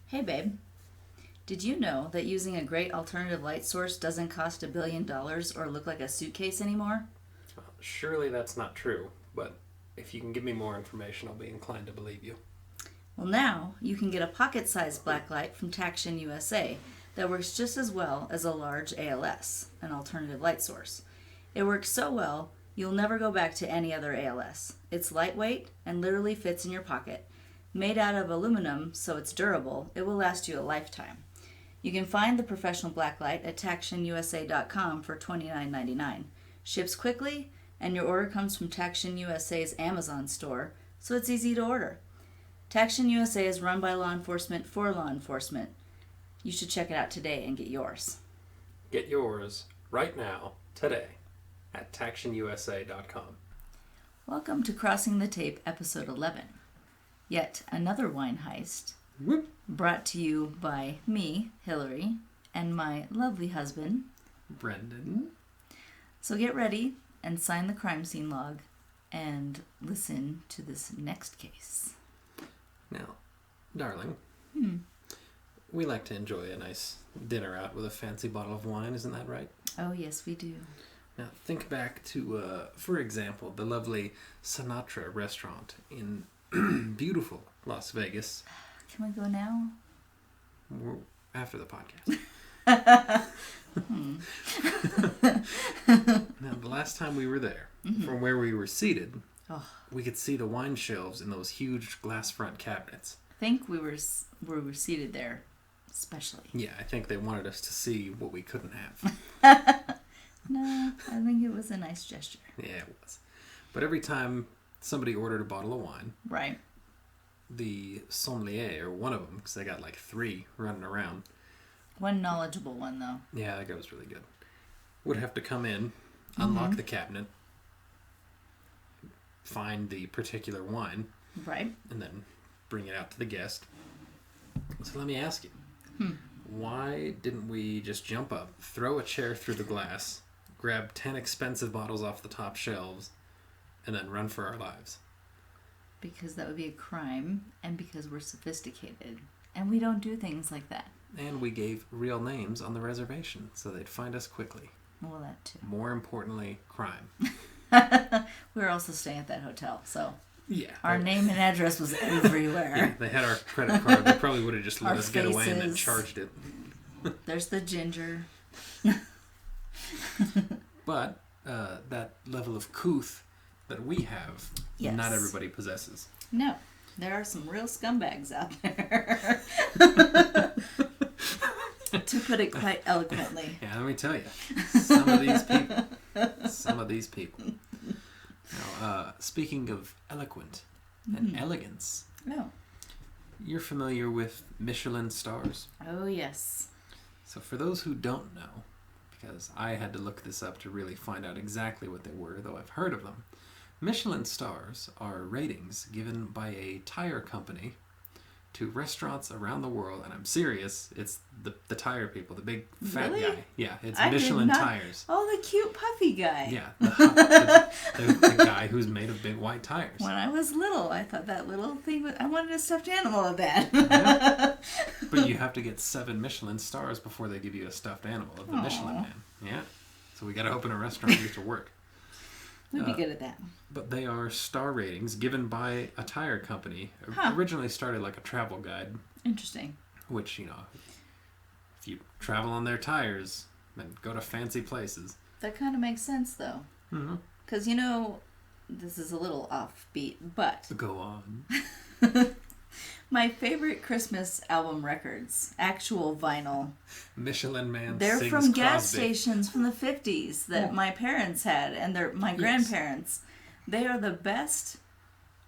Hey, babe. Did you know that using a great alternative light source doesn't cost $1 billion or look like a suitcase anymore? Well, surely that's not true, but if you can give me more information, I'll be inclined to believe you. Well, now you can get a pocket-sized blacklight from Taction USA that works just as well as a large ALS, an alternative light source. It works so well, you'll never go back to any other ALS. It's lightweight and literally fits in your pocket. Made out of aluminum, so it's durable, it will last you a lifetime. You can find the professional blacklight at TactionUSA.com for $29.99. Ships quickly, and your order comes from Taction USA's Amazon store, so it's easy to order. Taction USA is run by law enforcement for law enforcement. You should check it out today and get yours. Get yours right now, today, at TactionUSA.com. Welcome to Crossing the Tape, Episode 11. Yet another wine heist, brought to you by me, Hillary, and my lovely husband, Brendan. So get ready and sign the crime scene log and listen to this next case. Now, darling, we like to enjoy a nice dinner out with a fancy bottle of wine, isn't that right? Oh, yes, we do. Now, think back to, for example, the lovely Sinatra restaurant in beautiful Las Vegas. Can we go now? After the podcast. Now, the last time we were there, from where we were seated, we could see the wine shelves in those huge glass front cabinets. I think we were seated there, especially. Yeah, I think they wanted us to see what we couldn't have. No, I think it was a nice gesture. Yeah, it was. But every time somebody ordered a bottle of wine, right, the sommelier, or one of them, because they got like 3 running around. One knowledgeable one, though. Yeah, that guy was really good. Would have to come in, unlock the cabinet, find the particular wine, right, and then bring it out to the guest. So let me ask you, why didn't we just jump up, throw a chair through the glass, grab 10 expensive bottles off the top shelves, and then run for our lives? Because that would be a crime, and because we're sophisticated, and we don't do things like that. And we gave real names on the reservation, so they'd find us quickly. Well, that too. More importantly, crime. We were also staying at that hotel, so Yeah. our name and address was everywhere. Yeah, they had our credit card. They probably would have just let Our us get away and then faces. charged it. There's the ginger. But that level of couth that we have, Yes. not everybody possesses. No, there are some real scumbags out there. To put it quite eloquently. Yeah, let me tell you, some of these people. Now, speaking of eloquent and elegance, No. you're familiar with Michelin stars. Oh, yes. So for those who don't know, because I had to look this up to really find out exactly what they were, though I've heard of them, Michelin stars are ratings given by a tire company to restaurants around the world, and I'm serious, it's the tire people, the big fat Really? guy. Yeah, it's I did Michelin not- tires. Oh, the cute puffy guy. Yeah, the guy who's made of big white tires. When I was little, I thought that little thing was... I wanted a stuffed animal of that. Yeah. But you have to get 7 Michelin stars before they give you a stuffed animal of the Aw. Michelin Man. Yeah. So we got to open a restaurant to get to work. We'd be good at that. But they are star ratings given by a tire company. Huh. Originally started like a travel guide, Interesting. which, if you travel on their tires, then go to fancy places. That kind of makes sense, though. Mm-hmm. Because, this is a little offbeat, but Go on. my favorite Christmas album records, actual vinyl, Michelin Man they're sings from gas Crosby. stations from the 50s that my parents had and my grandparents. They are the best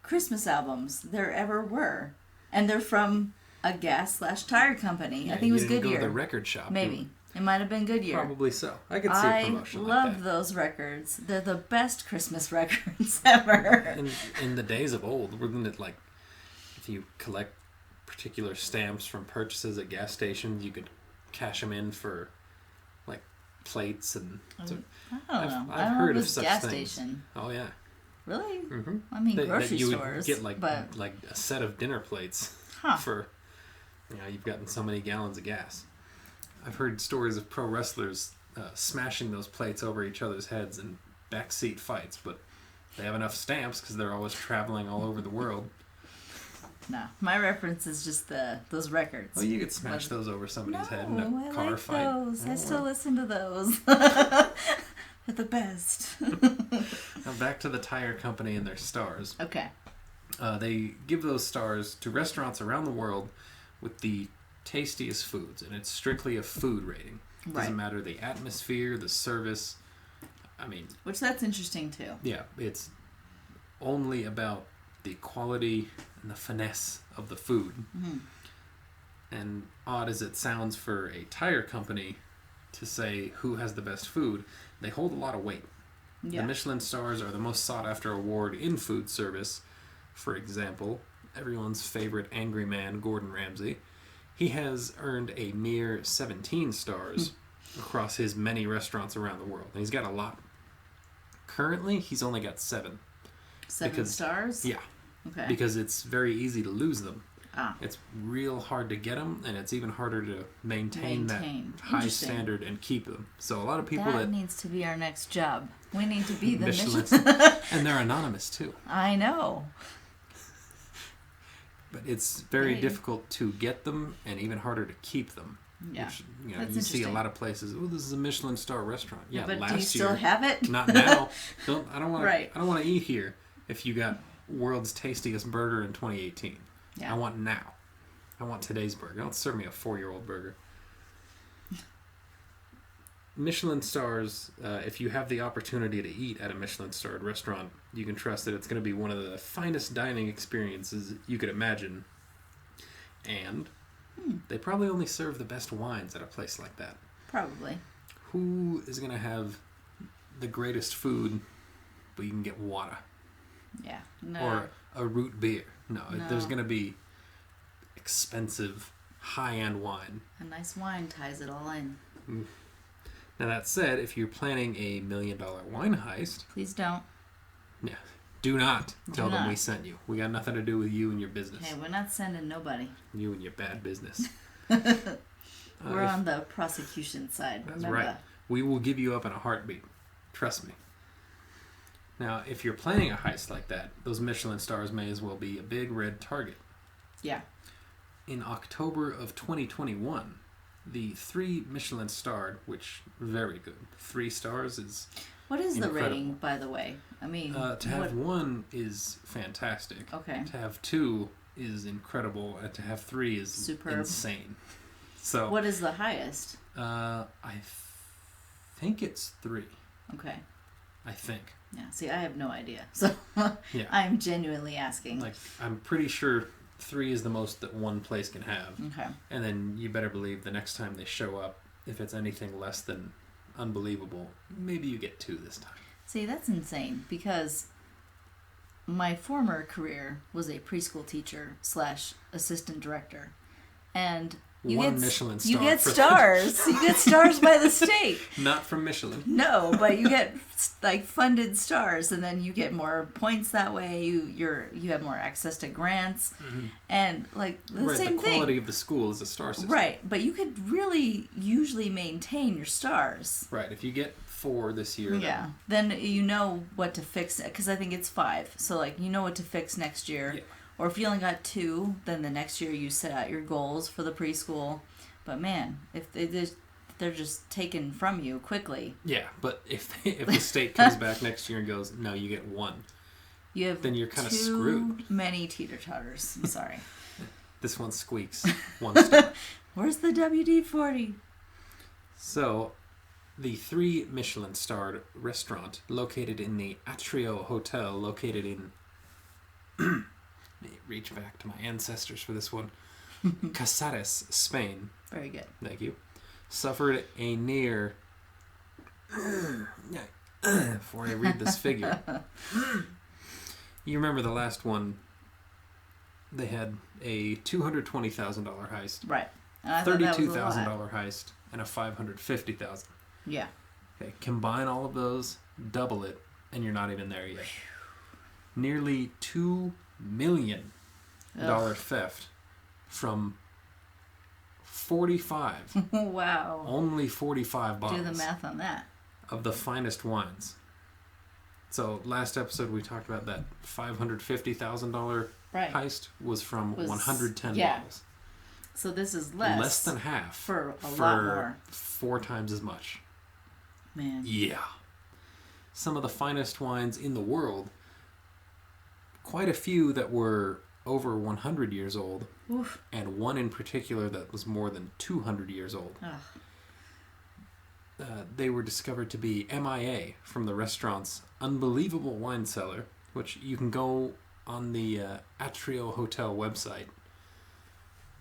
Christmas albums there ever were. And they're from a gas/tire company. Yeah, I think it was you didn't Goodyear. go to the record shop. Maybe. It might have been Goodyear. Probably so. I could see a promotion love like that. those records. They're the best Christmas records ever. In the days of old, wasn't it like if you collect particular stamps from purchases at gas stations, you could cash them in for like plates and. So I don't know. I've I don't know heard if of it's such gas things. station. Oh yeah. Really? Mm-hmm. I mean, That grocery you stores. would get like but a set of dinner plates Huh. for you've gotten so many gallons of gas. I've heard stories of pro wrestlers smashing those plates over each other's heads in backseat fights, but they have enough stamps because they're always traveling all over the world. No, my reference is just those records. Well, you could smash those over somebody's head in a I car like fight. those. I still listen to those. They're the best. Now back to the tire company and their stars. Okay. They give those stars to restaurants around the world with the tastiest foods, and it's strictly a food rating. It doesn't matter the atmosphere, the service. I mean... Which that's interesting too. Yeah, it's only about the quality and the finesse of the food. Mm-hmm. And odd as it sounds for a tire company to say who has the best food, they hold a lot of weight. Yeah. The Michelin stars are the most sought after award in food service. For example, everyone's favorite angry man, Gordon Ramsay, he has earned a mere 17 stars across his many restaurants around the world. And he's got a lot. Currently, he's only got 7. 7 stars? Yeah. Okay. Because it's very easy to lose them. Ah. It's real hard to get them, and it's even harder to maintain that high standard and keep them. So a lot of people that needs to be our next job. We need to be the Michelin. And they're anonymous, too. I know. But it's very difficult to get them and even harder to keep them. Yeah. Which, you see a lot of places, this is a Michelin star restaurant. Yeah, but last do you still year, have it? Not now. I don't want right. I don't want to eat here if you got world's tastiest burger in 2018. Yeah. I want now. I want today's burger. Don't serve me a 4-year-old burger. Michelin stars, if you have the opportunity to eat at a Michelin-starred restaurant, you can trust that it's going to be one of the finest dining experiences you could imagine. And they probably only serve the best wines at a place like that. Probably. Who is going to have the greatest food, but you can get water? Yeah. No. Or a root beer. No. There's going to be expensive, high-end wine. A nice wine ties it all in. Now, that said, if you're planning a $1 million wine heist... Please don't. Yeah. Do not tell them we sent you. We got nothing to do with you and your business. Hey, we're not sending nobody. You and your bad business. We're on the prosecution side. That's right. We will give you up in a heartbeat. Trust me. Now, if you're planning a heist like that, those Michelin stars may as well be a big red target. Yeah. In October of 2021, the 3 Michelin starred, which very good. 3 stars is What is incredible. The rating, by the way? I mean... to have 1 is fantastic. Okay. To have 2 is incredible. And to have 3 is superb. Insane. So. What is the highest? I think it's 3. Okay. I think. Yeah. See, I have no idea. So yeah. I'm genuinely asking. Like, I'm pretty sure 3 is the most that one place can have. Okay. And then you better believe the next time they show up, if it's anything less than unbelievable, maybe you get 2 this time. See, that's insane because my former career was a preschool teacher / assistant director. And you One get Michelin star. You get stars. You get stars by the state. Not from Michelin. No, but you get like funded stars, and then you get more points that way. You have more access to grants, and like the same thing. The quality of the school is a star system. Right, but you could really usually maintain your stars. Right, if you get 4 this year. Yeah, then you know what to fix, because I think it's 5. So like you know what to fix next year. Yeah. Or if you only got 2, then the next year you set out your goals for the preschool. But man, if they're just taken from you quickly. Yeah, but if the state comes back next year and goes, no, you get 1, then you're kind of screwed. Too many teeter-totters. I'm sorry. This one squeaks 1 star. Where's the WD-40? So, the 3 Michelin-starred restaurant located in the Atrio Hotel, located in... reach back to my ancestors for this one. Casares, Spain. Very good. Thank you. Suffered a near... before I read this figure. You remember the last one, they had a $220,000 heist. Right. $32,000 heist and a $550,000. Yeah. Okay, combine all of those, double it, and you're not even there yet. Nearly $2 million theft from 45. Wow. Only 45 bottles. Do the math on that. Of the finest wines. So last episode we talked about that $550,000 heist was from 110 bottles. So this is less. Less than half. For a lot more. 4 times as much. Man. Yeah. Some of the finest wines in the world. Quite a few that were over 100 years old. Oof. And one in particular that was more than 200 years old. They were discovered to be MIA from the restaurant's unbelievable wine cellar, which you can go on the Atrio Hotel website.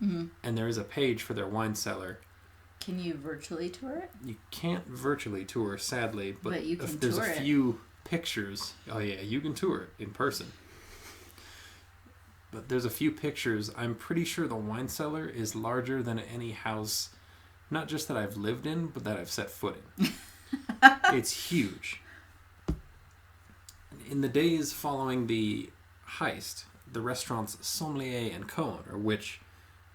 Mm-hmm. And there is a page for their wine cellar. Can you virtually tour it? You can't virtually tour, sadly, but you can if there's tour a few pictures. Oh yeah, you can tour it in person. But there's a few pictures. I'm pretty sure the wine cellar is larger than any house, not just that I've lived in, but that I've set foot in. It's huge. In the days following the heist, the restaurant's sommelier and co-owner, which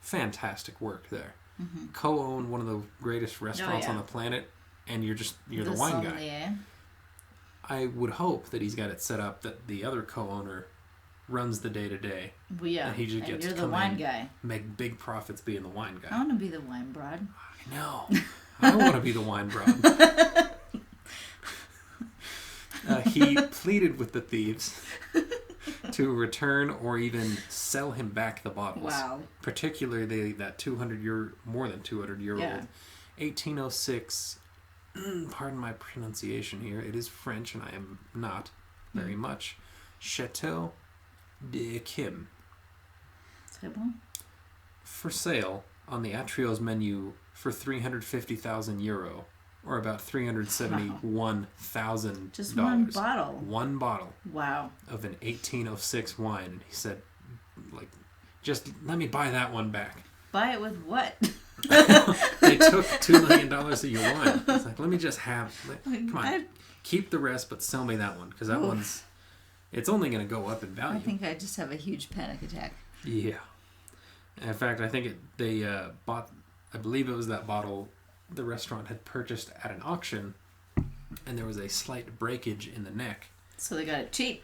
fantastic work there. Mm-hmm. Co-own one of the greatest restaurants on the planet, and you're the wine sommelier guy. I would hope that he's got it set up that the other co-owner runs the day-to-day. Well, yeah. And he just gets you're to the come wine in, guy. Make big profits being the wine guy. I want to be the wine broad. I know. I want to be the wine broad. He pleaded with the thieves to return or even sell him back the bottles. Wow. Particularly that more than 200 year old 1806. Pardon my pronunciation here. It is French, and I am not very much. Chateau de Kim. For sale on the Atrio's menu for €350,000, or about $371,000. Just one bottle. One bottle. Wow. Of an 1806 wine, and he said, just let me buy that one back. Buy it with what? They took $2 million of your wine. It's like, let me just come on, keep the rest, but sell me that one, because that one's, it's only going to go up in value. I think I just have a huge panic attack. Yeah. In fact, I think they bought, I believe it was that bottle the restaurant had purchased at an auction, and there was a slight breakage in the neck. So they got it cheap.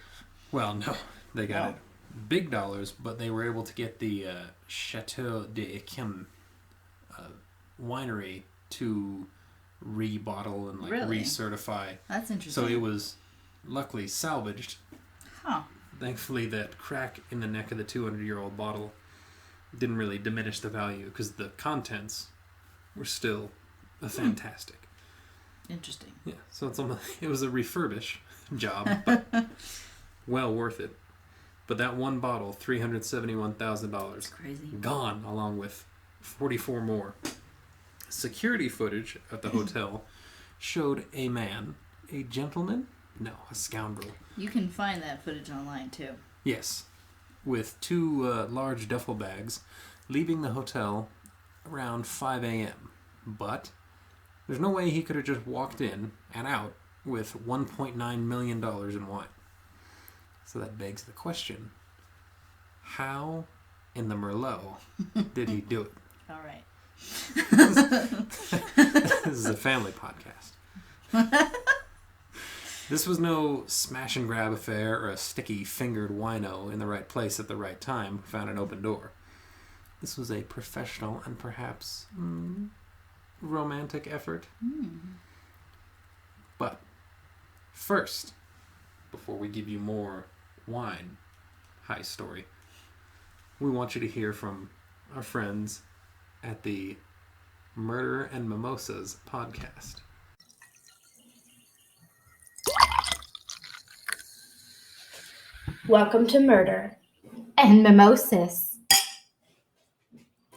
Well, no, they got it big dollars, but they were able to get the Chateau de Kim winery to rebottle and recertify. That's interesting. So it was luckily salvaged. Huh. Thankfully, that crack in the neck of the 200-year-old bottle didn't really diminish the value, because the contents were still fantastic. Interesting. Yeah, so it was a refurbish job, but well worth it. But that one bottle, $371,000, crazy, gone along with 44 more. Security footage at the hotel showed a gentleman, no, a scoundrel. You can find that footage online too. Yes, with 2 large duffel bags, leaving the hotel around 5 a.m. But there's no way he could have just walked in and out with $1.9 million in wine. So that begs the question, how in the Merlot did he do it? All right. This is a family podcast. This was no smash and grab affair or a sticky fingered wino in the right place at the right time who found an open door. This was a professional and perhaps romantic effort. But first, before we give you more wine heist story, we want you to hear from our friends at the Murder and Mimosas podcast. Welcome to Murder and Mimosas.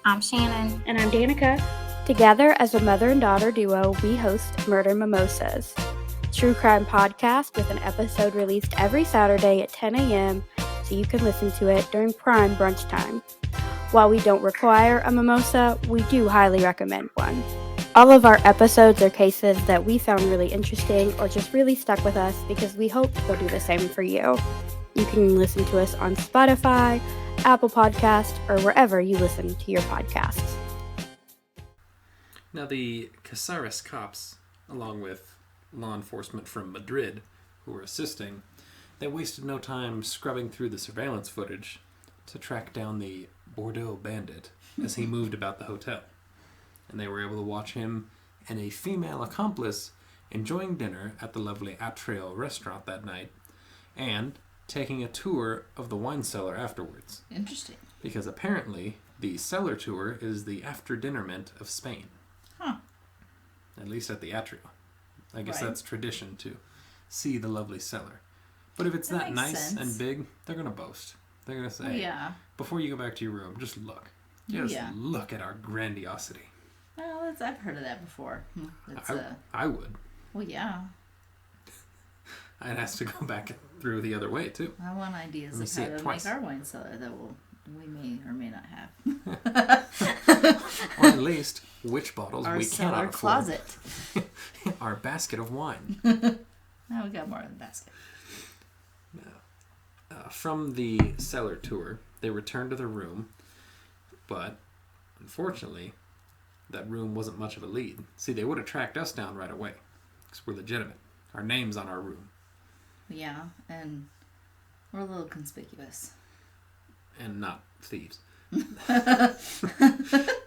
I'm Shannon. And I'm Danica. Together as a mother and daughter duo, we host Murder Mimosas, true crime podcast with an episode released every Saturday at 10 a.m. so you can listen to it during prime brunch time. While we don't require a mimosa, we do highly recommend one. All of our episodes are cases that we found really interesting or just really stuck with us because we hope they'll do the same for you. You can listen to us on Spotify, Apple Podcasts, or wherever you listen to your podcasts. Now, the Caceres cops, along with law enforcement from Madrid, who were assisting, they wasted no time scrubbing through the surveillance footage to track down the Bordeaux bandit as he moved about the hotel. And they were able to watch him and a female accomplice enjoying dinner at the lovely Atreo restaurant that night and taking a tour of the wine cellar afterwards. Interesting. Because apparently the cellar tour is the after-dinner mint of Spain. Huh. At least at the Atreo. I guess Right. that's tradition to see the lovely cellar. But if it's that makes nice sense. and big, they're going to boast. They're going to say, Oh, yeah. before you go back to your room, just look. Just Yeah. look at our grandiosity. Well, I've heard of that before. It's, I would. well, yeah. I'd ask to go back through the other way, too. I want ideas Let me of see how it to twice. make our wine cellar that we may or may not have. Or at least, which bottles Our we cellar cannot afford. closet. Our basket of wine. Now we got more in the basket. From the cellar tour, they returned to their room, but unfortunately, that room wasn't much of a lead. See, they would have tracked us down right away, because we're legitimate. Our name's on our room. Yeah, and we're a little conspicuous. And not thieves.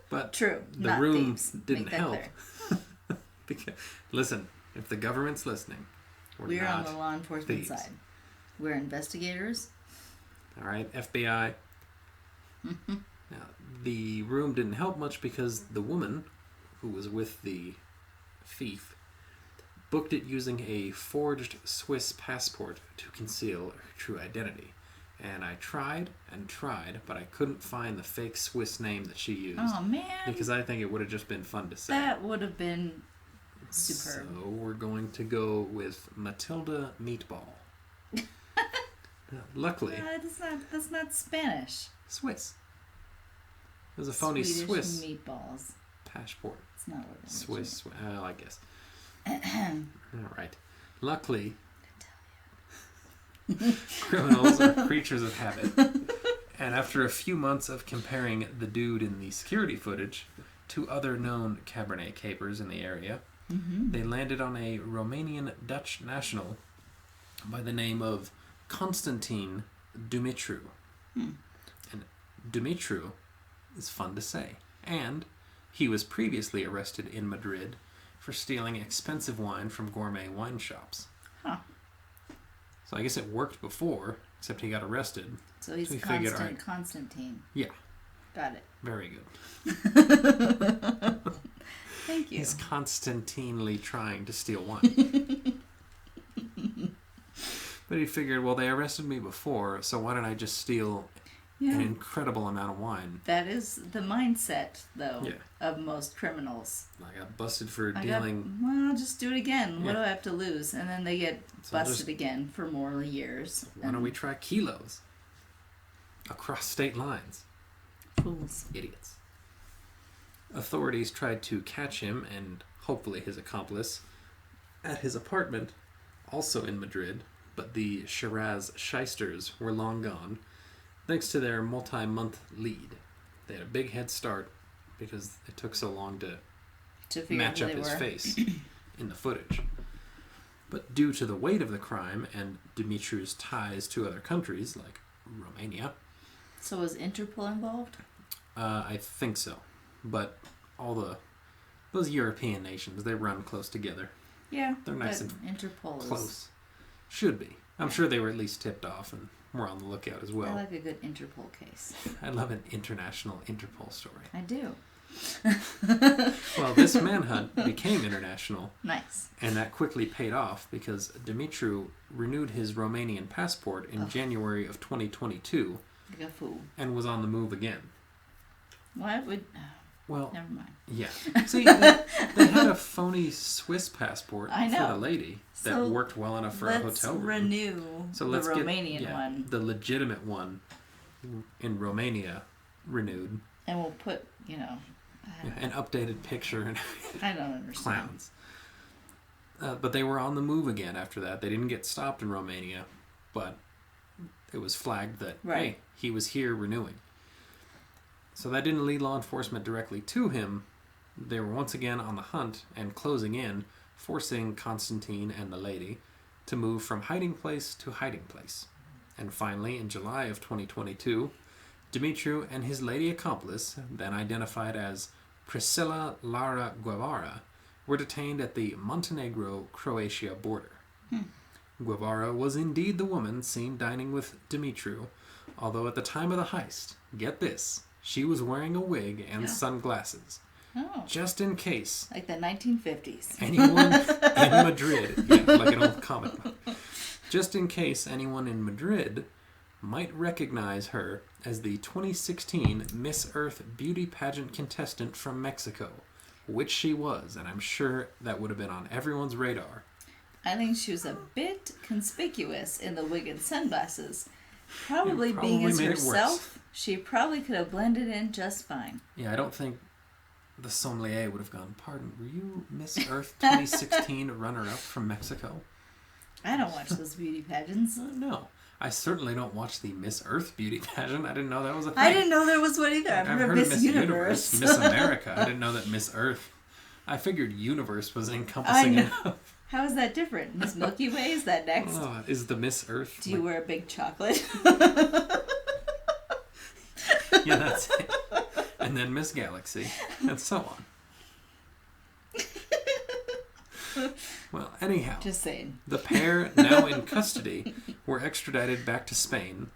But True. the not room thieves. didn't Make that help. clear. Because, listen, if the government's listening, We're on not the law enforcement thieves. side. We're investigators. All right, FBI. Now, the room didn't help much because the woman who was with the thief booked it using a forged Swiss passport to conceal her true identity. And I tried and tried, but I couldn't find the fake Swiss name that she used. Oh, man. Because I think it would have just been fun to say. That would have been superb. So we're going to go with Matilda Meatball. Luckily, That's not Spanish. Swiss. It was a phony Swedish Swiss meatballs. passport. It's not what it is. Swiss, I guess. All right. Luckily, criminals are creatures of habit. And after a few months of comparing the dude in the security footage to other known Cabernet capers in the area, they landed on a Romanian Dutch national by the name of Constantine Dumitru. And Dumitru is fun to say. And he was previously arrested in Madrid for stealing expensive wine from gourmet wine shops. Huh. So I guess it worked before, except he got arrested. So he's So we figured, Constant all right. Constantine. Yeah, Got it. very good. Thank you. He's constantinely trying to steal wine. But he figured, well, they arrested me before, so why don't I just steal an incredible amount of wine? That is the mindset, though, Yeah. of most criminals. I got busted for dealing. Well, just do it again. What Yeah. do I have to lose? And then they get So I'll busted just- again for more years. Why don't we try kilos? Across state lines. Fools. Idiots. Authorities tried to catch him and hopefully his accomplice at his apartment, also in Madrid, but the Shiraz shysters were long gone, thanks to their multi-month lead. They had a big head start because it took so long to figure match out up who they his were. face in the footage. But due to the weight of the crime and Dimitru's ties to other countries like Romania, So was Interpol involved? I think so. But those European nations, they run close together. Yeah. They're nice but and Interpol is... Close. Should be. I'm sure they were at least tipped off and were on the lookout as I well. like a good Interpol case. I love an international Interpol story. I do. Well, this manhunt became international, Nice. and that quickly paid off because Dumitru renewed his Romanian passport in January of 2022 Like a fool. and was on the move again. Why would... Well, Never mind. yeah. See, they had a phony Swiss passport I for know. the lady that So worked well enough for a Let's hotel room. renew So the let's Romanian get one. the legitimate one in Romania renewed. And we'll put, An updated picture and I don't understand. clowns. But they were on the move again after that. They didn't get stopped in Romania, but it was flagged that, hey, he was here renewing. So that didn't lead law enforcement directly to him, They were once again on the hunt and closing in, forcing Constantine and the lady to move from hiding place to hiding place. And finally, in July of 2022, Dumitru and his lady accomplice, then identified as Priscilla Lara Guevara, were detained at the Montenegro-Croatia border. Guevara was indeed the woman seen dining with Dumitru, although at the time of the heist, get this, she was wearing a wig and sunglasses. Oh. Just in case. Like the 1950s. Anyone in Madrid, yeah, like an old comic book. Just in case anyone in Madrid might recognize her as the 2016 Miss Earth beauty pageant contestant from Mexico, which she was, and I'm sure that would have been on everyone's radar. I think she was a bit conspicuous in the wig and sunglasses. Probably being as herself, she probably could have blended in just fine. Yeah, I don't think the sommelier would have gone, pardon, were you Miss Earth 2016 runner-up from Mexico? I don't watch those beauty pageants. No. I certainly don't watch the Miss Earth beauty pageant. I didn't know that was a thing. I didn't know there was one either. I've heard of Miss Universe. Miss America. I didn't know that Miss Earth. I figured universe was encompassing enough. How is that different? Miss Milky Way, is that next? Oh, is the Miss Earth... Do you wear a big chocolate? Yeah, that's it. And then Miss Galaxy, and so on. Well, anyhow. Just saying. The pair, now in custody, were extradited back to Spain,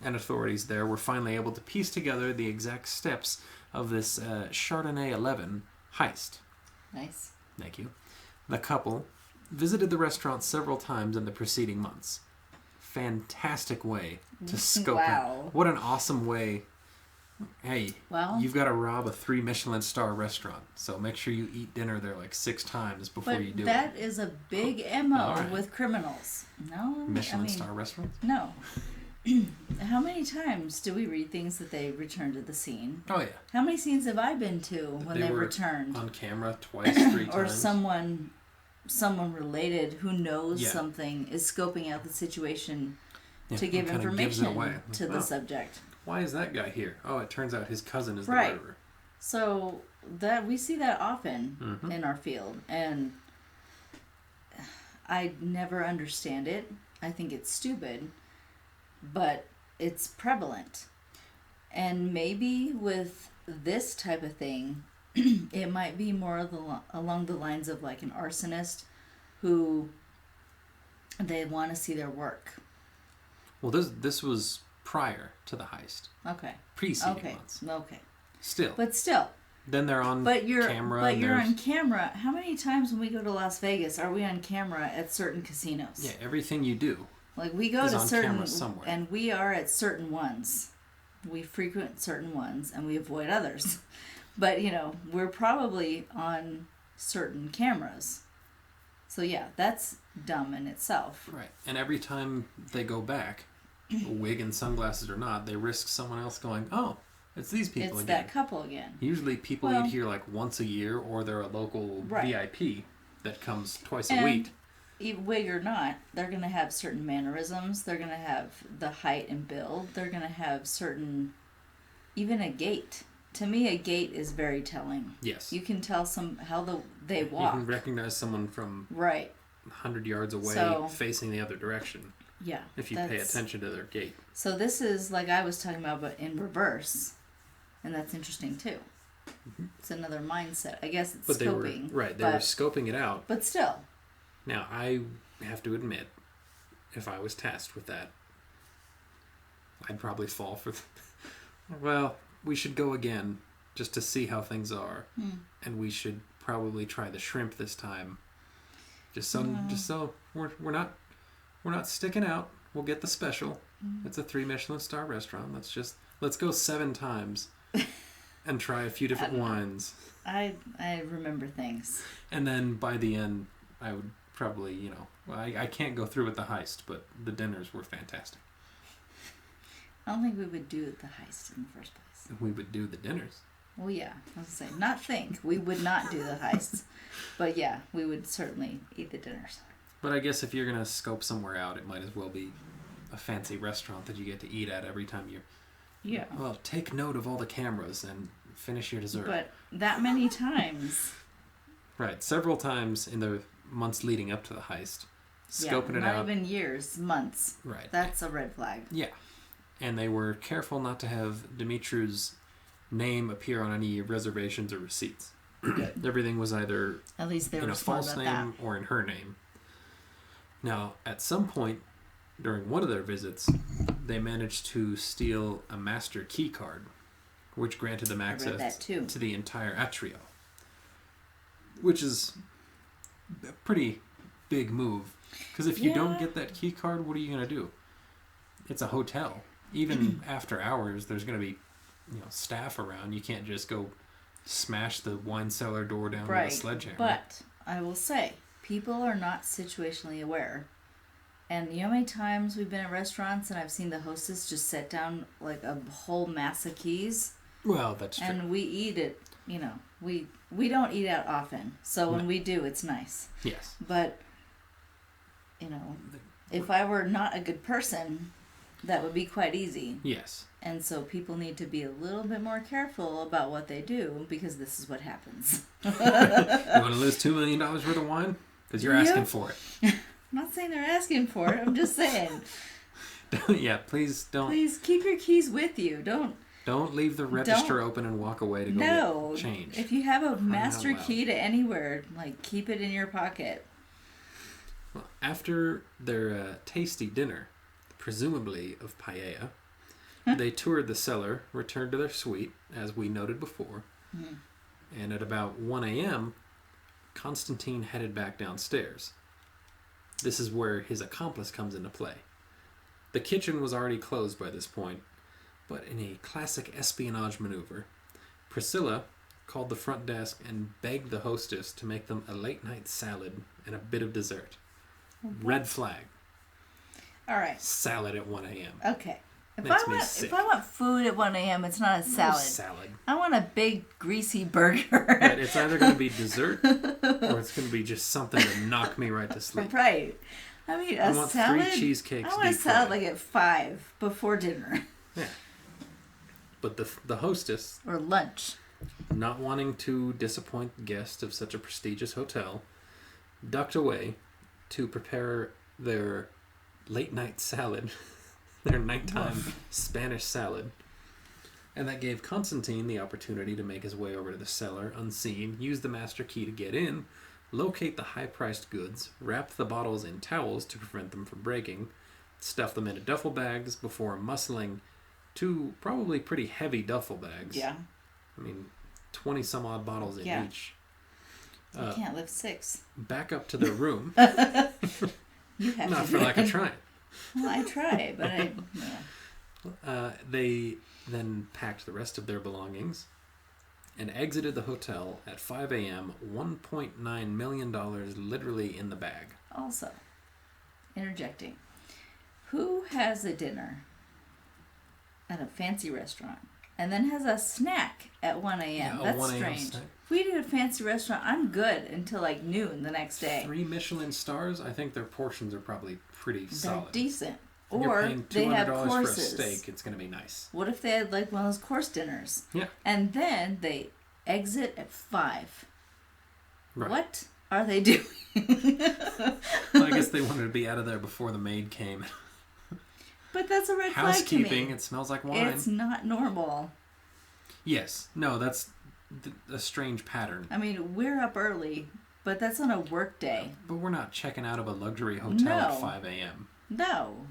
and authorities there were finally able to piece together the exact steps of this Chardonnay 11 heist. Nice. Thank you. The couple visited the restaurant several times in the preceding months. Fantastic way to scope Wow. it. What an awesome way. Hey, well, you've got to rob a 3 Michelin star restaurant, so make sure you eat dinner there like 6 times before you do it. But that is a big MO with criminals. No, Michelin star restaurants? No. How many times do we read things that they returned to the scene? Oh, yeah. How many scenes have I been to when they returned? On camera twice, 3 times. Or someone related who knows something is scoping out the situation to give information to the subject. Why is that guy here? Oh, it turns out his cousin is the murderer. So that we see that often in our field, and I never understand it. I think it's stupid, but it's prevalent. And maybe with this type of thing, it might be more along the lines of like an arsonist who they want to see their work. Well, this was prior to the heist. Okay. Preceding months. Okay. Still. But still. Then they're on camera. But you're on camera. How many times when we go to Las Vegas are we on camera at certain casinos? Yeah, everything you do. Like we go to certain, somewhere. And we are at certain ones. We frequent certain ones and we avoid others. But, we're probably on certain cameras. So, yeah, that's dumb in itself. Right. And every time they go back, wig and sunglasses or not, they risk someone else going, oh, it's these people it's again. It's that couple again. Usually people eat here like once a year, or they're a local VIP that comes twice a week. Wig or not, they're going to have certain mannerisms. They're going to have the height and build. They're going to have certain, even a gait. To me, a gait is very telling. Yes. You can tell how they walk. You can recognize someone from 100 yards away facing the other direction. Yeah. If you pay attention to their gait. So this is like I was talking about, but in reverse. And that's interesting too. Mm-hmm. It's another mindset. I guess it's scoping. They were scoping it out. But still. Now, I have to admit, if I was tasked with that, I'd probably fall for... Well, we should go again just to see how things are. And we should probably try the shrimp this time. Just so we're not sticking out. We'll get the special. It's a 3 Michelin star restaurant. Let's go 7 times and try a few different wines. I remember things. And then by the end, I would probably, I can't go through with the heist, but the dinners were fantastic. I don't think we would do the heist in the first place. We would do the dinners. Well, yeah. I was going to say, not think. We would not do the heists. But yeah, we would certainly eat the dinners. But I guess if you're going to scope somewhere out, it might as well be a fancy restaurant that you get to eat at every time you're... Yeah. Well, take note of all the cameras and finish your dessert. But that many times. Right, several times in the months leading up to the heist, scoping it out. Not even years, months. Right. That's a red flag. Yeah. And they were careful not to have Dimitri's name appear on any reservations or receipts. Everything was either at least they were in a smart false about name or in her name. Now, at some point during one of their visits, they managed to steal a master key card, which granted them access to the entire atrio, which is a pretty big move. Because if you don't get that key card, what are you going to do? It's a hotel. Even after hours, there's going to be, staff around. You can't just go smash the wine cellar door down with a sledgehammer. But I will say, people are not situationally aware. And you know how many times we've been at restaurants and I've seen the hostess just set down like a whole mass of keys? Well, that's true. And we eat it, we don't eat out often. So when we do, it's nice. Yes. But, if I were not a good person, that would be quite easy. Yes. And so people need to be a little bit more careful about what they do because this is what happens. You want to lose $2 million worth of wine? Because you're asking for it. I'm not saying they're asking for it. I'm just saying. Please don't. Please keep your keys with you. Don't leave the register open and walk away to go get change. If you have a master key to anywhere, keep it in your pocket. Well, after their tasty dinner, presumably of paella, they toured the cellar, returned to their suite, as we noted before, and at about 1 a.m., Constantine headed back downstairs. This is where his accomplice comes into play. The kitchen was already closed by this point, but in a classic espionage maneuver, Priscilla called the front desk and begged the hostess to make them a late-night salad and a bit of dessert. Red flag. All right. Salad at 1 a.m. Okay. If I want food at 1 a.m., it's not a salad. No salad. I want a big, greasy burger. Right, it's either going to be dessert or it's going to be just something to knock me right to sleep. Right. I mean, a want salad. 3 cheesecakes. I want a salad at 5 before dinner. Yeah. But the hostess, or lunch, not wanting to disappoint guests of such a prestigious hotel, ducked away to prepare their late night salad. Their nighttime Spanish salad. And that gave Constantine the opportunity to make his way over to the cellar unseen, use the master key to get in, locate the high-priced goods, wrap the bottles in towels to prevent them from breaking, stuff them into duffel bags before muscling 2 probably pretty heavy duffel bags. Yeah. I mean, 20-some-odd bottles in each. You can't lift 6. Back up to their room. You have Not to for lack of trying. Well, I try, but they then packed the rest of their belongings and exited the hotel at 5 a.m., $1.9 million literally in the bag. Also, interjecting, who has a dinner at a fancy restaurant and then has a snack at 1 a.m.? Yeah, That's 1 a.m. strange. snack. If we do a fancy restaurant, I'm good until noon the next day. 3 Michelin stars, I think their portions are probably pretty solid. They're decent. If you're Or paying they have $200 courses. for a steak, it's going to be nice. What if they had one of those course dinners? Yeah. And then they exit at 5. Right. What are they doing? Well, I guess they wanted to be out of there before the maid came. But that's a red flag to me. Housekeeping, it smells like wine. It's not normal. Yes. No, that's a strange pattern. I mean, we're up early, but that's on a work day. But we're not checking out of a luxury hotel at 5 a.m. No.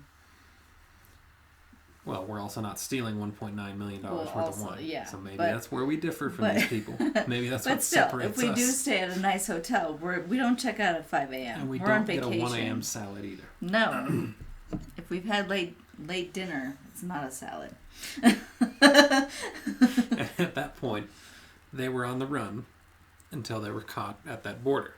Well, we're also not stealing $1.9 million worth of wine. Yeah, so maybe that's where we differ from these people. Maybe that's but what still, separates if we us. do stay at a nice hotel, we don't check out at 5 a.m. And we We're don't on vacation. get a 1 a.m. salad either. No. If we've had late dinner, it's not a salad. At that point, they were on the run until they were caught at that border.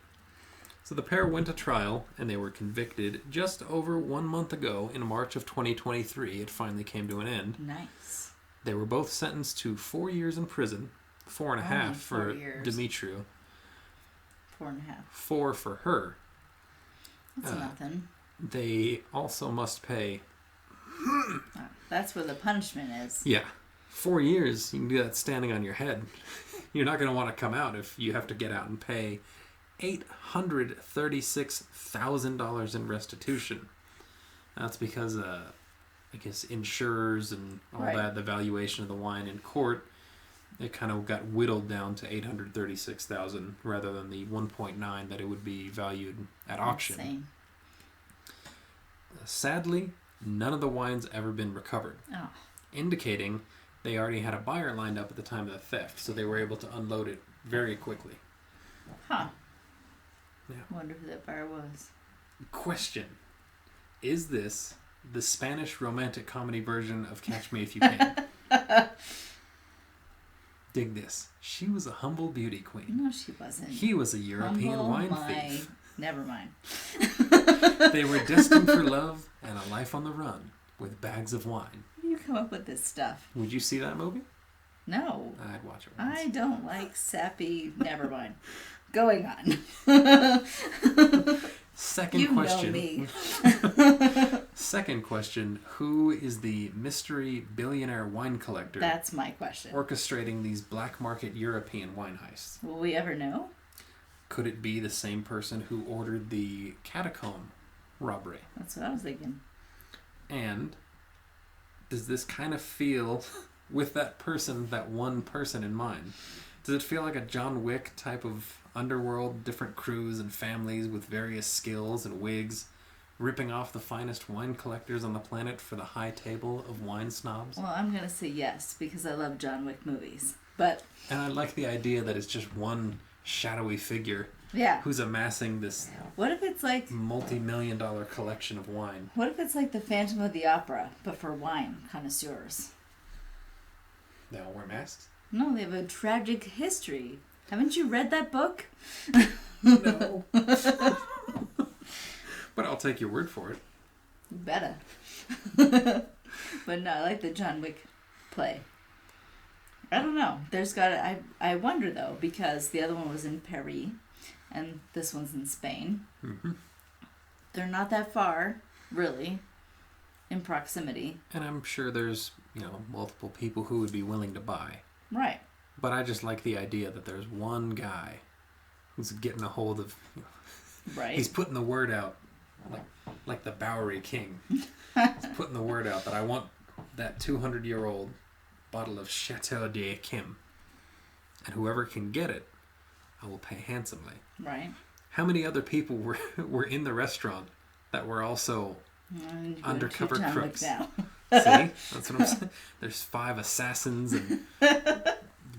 So the pair went to trial, and they were convicted just over 1 month ago in March of 2023. It finally came to an end. Nice. They were both sentenced to 4 years in prison, 4.5 for Demetriou. 4.5. 4 for her. That's nothing. They also must pay... That's where the punishment is. Yeah. 4 years, you can do that standing on your head. You're not going to want to come out if you have to get out and pay $836,000 in restitution. That's because, I guess, insurers and all that, the valuation of the wine in court, it kind of got whittled down to $836,000 rather than the 1.9 that it would be valued at auction. Insane. Sadly, none of the wine's ever been recovered, indicating they already had a buyer lined up at the time of the theft, so they were able to unload it very quickly. Huh. Yeah. Wonder who that buyer was. Question. Is this the Spanish romantic comedy version of Catch Me If You Can? Dig this. She was a humble beauty queen. No, she wasn't. He was a European wine thief. Never mind. They were destined for love and a life on the run with bags of wine. Where do you come up with this stuff? Would you see that movie? No. I'd watch it once. I don't like sappy. Never mind. Going on. Second you question. know me. Second question. Who is the mystery billionaire wine collector That's my question. orchestrating these black market European wine heists? Will we ever know? Could it be the same person who ordered the catacomb robbery? That's what I was thinking. And does this kind of feel, with that person, that one person in mind, does it feel like a John Wick type of underworld, different crews and families with various skills and wigs, ripping off the finest wine collectors on the planet for the high table of wine snobs? Well, I'm going to say yes, because I love John Wick movies. But And I like the idea that it's just one shadowy figure yeah. who's amassing this What if it's like multi-million-dollar collection of wine. What if it's like the Phantom of the Opera, but for wine connoisseurs? They all wear masks? No, they have a tragic history. Haven't you read that book? No. But I'll take your word for it. You better. But no, I like the John Wick play. I don't know. I wonder though, because the other one was in Paris, and this one's in Spain. Mm-hmm. They're not that far, really, in proximity. And I'm sure there's, multiple people who would be willing to buy. Right. But I just like the idea that there's one guy who's getting a hold of, Right. He's putting the word out, like the Bowery King. He's putting the word out that I want that 200-year-old bottle of Chateau de Kim. And whoever can get it, I will pay handsomely. Right. How many other people were in the restaurant that were also undercover crooks? Now. See? That's what I'm saying. There's 5 assassins and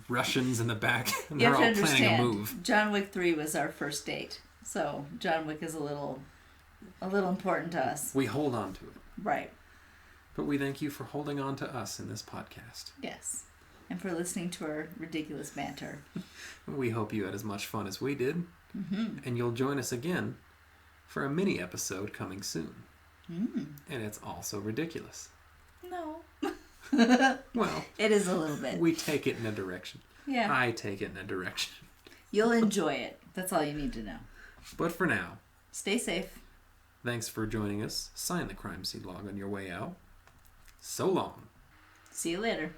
Russians in the back, and You they're have to all planning a understand, move. John Wick 3 was our first date. So John Wick is a little important to us. We hold on to it. Right. But we thank you for holding on to us in this podcast. Yes. And for listening to our ridiculous banter. We hope you had as much fun as we did. Mm-hmm. And you'll join us again for a mini episode coming soon. Mm. And it's also ridiculous. No. Well, It is a little bit. we take it in a direction. Yeah. I take it in a direction. You'll enjoy it. That's all you need to know. But for now, Stay safe. thanks for joining us. Sign the crime scene log on your way out. So long. See you later.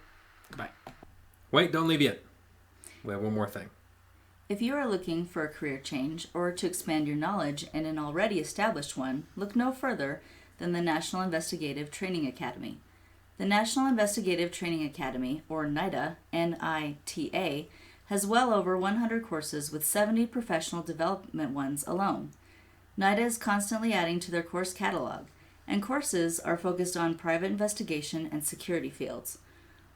Goodbye. Wait, don't leave yet. We have one more thing. If you are looking for a career change or to expand your knowledge in an already established one, look no further than the National Investigative Training Academy. The National Investigative Training Academy, or NITA, N-I-T-A, has well over 100 courses with 70 professional development ones alone. NITA is constantly adding to their course catalog, and courses are focused on private investigation and security fields.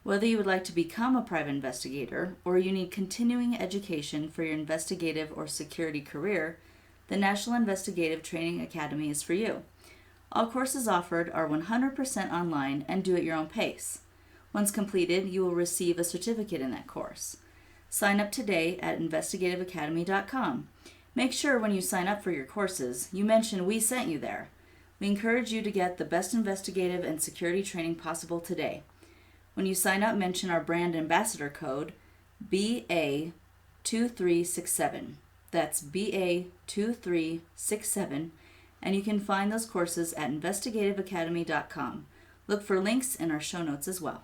Whether you would like to become a private investigator or you need continuing education for your investigative or security career, the National Investigative Training Academy is for you. All courses offered are 100% online and do at your own pace. Once completed, you will receive a certificate in that course. Sign up today at investigativeacademy.com. Make sure when you sign up for your courses, you mention we sent you there. We encourage you to get the best investigative and security training possible today. When you sign up, mention our brand ambassador code, BA2367. That's BA2367, and you can find those courses at investigativeacademy.com. Look for links in our show notes as well.